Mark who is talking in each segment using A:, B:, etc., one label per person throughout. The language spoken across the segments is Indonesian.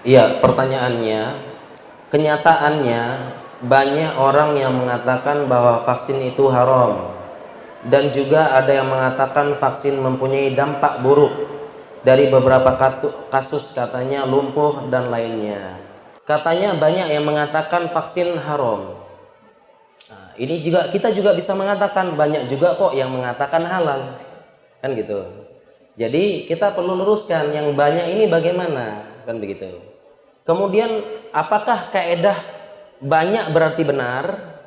A: Iya, pertanyaannya, kenyataannya banyak orang yang mengatakan bahwa vaksin itu haram, dan juga ada yang mengatakan vaksin mempunyai dampak buruk dari beberapa kasus, katanya lumpuh dan lainnya. Katanya banyak yang mengatakan vaksin haram. Nah, ini juga kita juga bisa mengatakan, banyak juga kok yang mengatakan halal, kan gitu. Jadi kita perlu luruskan yang banyak ini bagaimana, kan begitu. Kemudian apakah kaedah banyak berarti benar?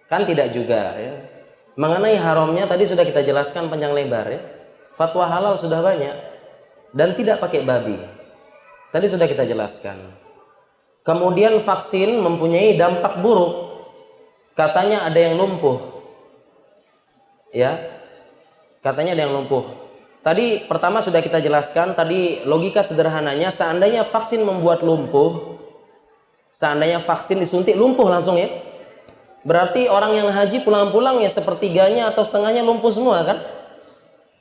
A: Kan tidak juga ya. Mengenai haramnya tadi sudah kita jelaskan panjang lebar ya. Fatwa halal sudah banyak dan tidak pakai babi. Tadi sudah kita jelaskan. Kemudian vaksin mempunyai dampak buruk. Katanya ada yang lumpuh. Ya. Katanya ada yang lumpuh. Tadi pertama sudah kita jelaskan, tadi logika sederhananya, seandainya vaksin membuat lumpuh, seandainya vaksin disuntik lumpuh langsung ya, berarti orang yang haji pulang-pulang ya sepertiganya atau setengahnya lumpuh semua kan?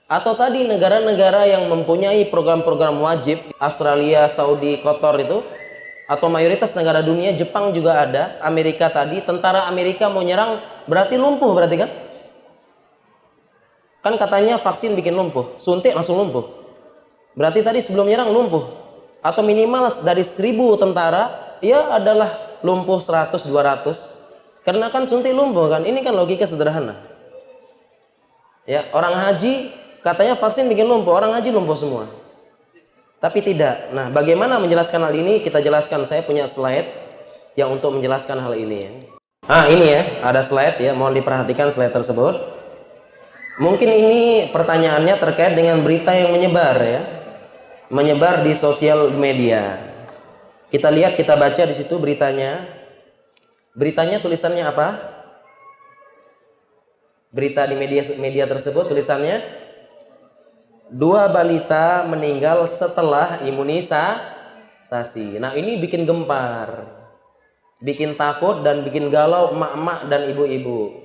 A: Atau tadi negara-negara yang mempunyai program-program wajib, Australia, Saudi, Qatar itu, atau mayoritas negara dunia, Jepang juga ada, Amerika tadi, tentara Amerika mau nyerang berarti lumpuh berarti kan? Kan katanya vaksin bikin lumpuh, suntik langsung lumpuh. Berarti tadi sebelum nyerang lumpuh. Atau minimal dari 1000 tentara, ya adalah lumpuh 100, 200. Karena kan suntik lumpuh kan, ini kan logika sederhana. Ya, orang haji katanya vaksin bikin lumpuh, orang haji lumpuh semua. Tapi tidak. Nah, bagaimana menjelaskan hal ini? Kita jelaskan, saya punya slide yang untuk menjelaskan hal ini ya. Ini ya, ada slide ya, mohon diperhatikan slide tersebut. Mungkin ini pertanyaannya terkait dengan berita yang menyebar ya, menyebar di sosial media. Kita lihat, kita baca di situ beritanya. Beritanya tulisannya apa? Berita di media tersebut tulisannya, 2 balita meninggal setelah imunisasi. Nah, ini bikin gempar, bikin takut dan bikin galau emak-emak dan ibu-ibu.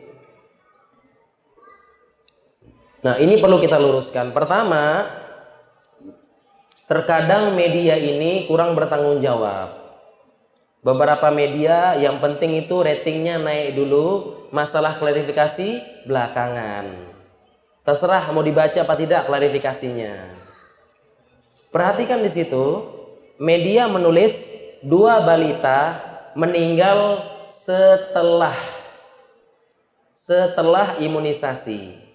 A: Nah, ini perlu kita luruskan. Pertama, terkadang media ini kurang bertanggung jawab. Beberapa media yang penting itu ratingnya naik dulu, masalah klarifikasi belakangan. Terserah mau dibaca apa tidak klarifikasinya. Perhatikan di situ, media menulis 2 balita meninggal setelah imunisasi.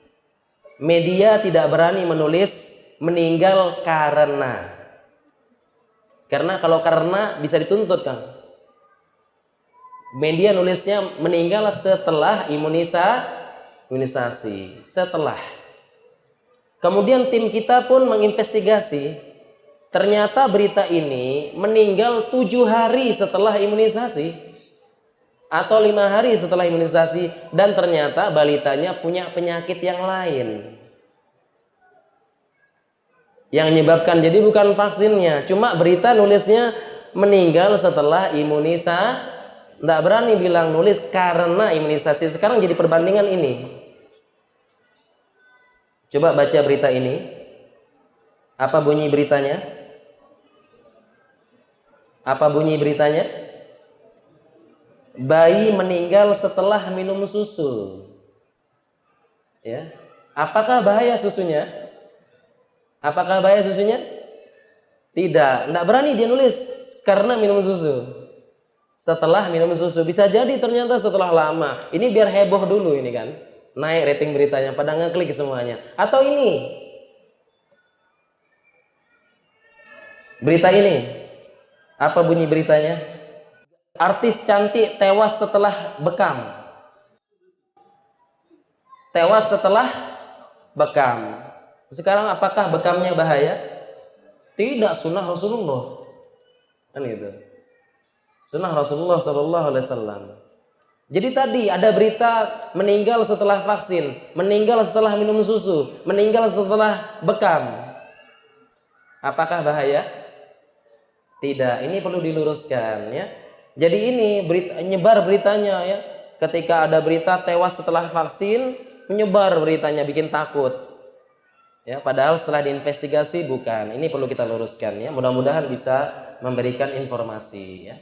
A: Media tidak berani menulis meninggal karena kalau karena bisa dituntut kan. Media nulisnya meninggal setelah imunisasi. Setelah. Kemudian tim kita pun menginvestigasi. Ternyata berita ini meninggal 7 hari setelah imunisasi atau 5 hari setelah imunisasi, dan ternyata balitanya punya penyakit yang lain yang menyebabkan, jadi bukan vaksinnya, cuma berita nulisnya meninggal setelah imunisasi, tidak berani bilang nulis karena imunisasi. Sekarang jadi perbandingan ini. Coba baca berita ini, apa bunyi beritanya? Apa bunyi beritanya? Bayi meninggal setelah minum susu. Ya, apakah bahaya susunya? Apakah bahaya susunya? Tidak. Tidak berani dia nulis karena minum susu. Setelah minum susu, bisa jadi ternyata setelah lama. Ini biar heboh dulu ini kan, naik rating beritanya, pada ngeklik semuanya. Atau ini berita ini, apa bunyi beritanya? Artis cantik tewas setelah bekam. Tewas setelah bekam. Sekarang apakah bekamnya bahaya? Tidak, sunnah Rasulullah. Kan gitu. Sunnah Rasulullah Sallallahu Alaihi Wasallam. Jadi tadi ada berita meninggal setelah vaksin, meninggal setelah minum susu, meninggal setelah bekam. Apakah bahaya? Tidak. Ini perlu diluruskan ya. Jadi ini nyebar beritanya ya. Ketika ada berita tewas setelah vaksin, menyebar beritanya, bikin takut. Ya, padahal setelah diinvestigasi bukan. Ini perlu kita luruskan ya. Mudah-mudahan bisa memberikan informasi ya.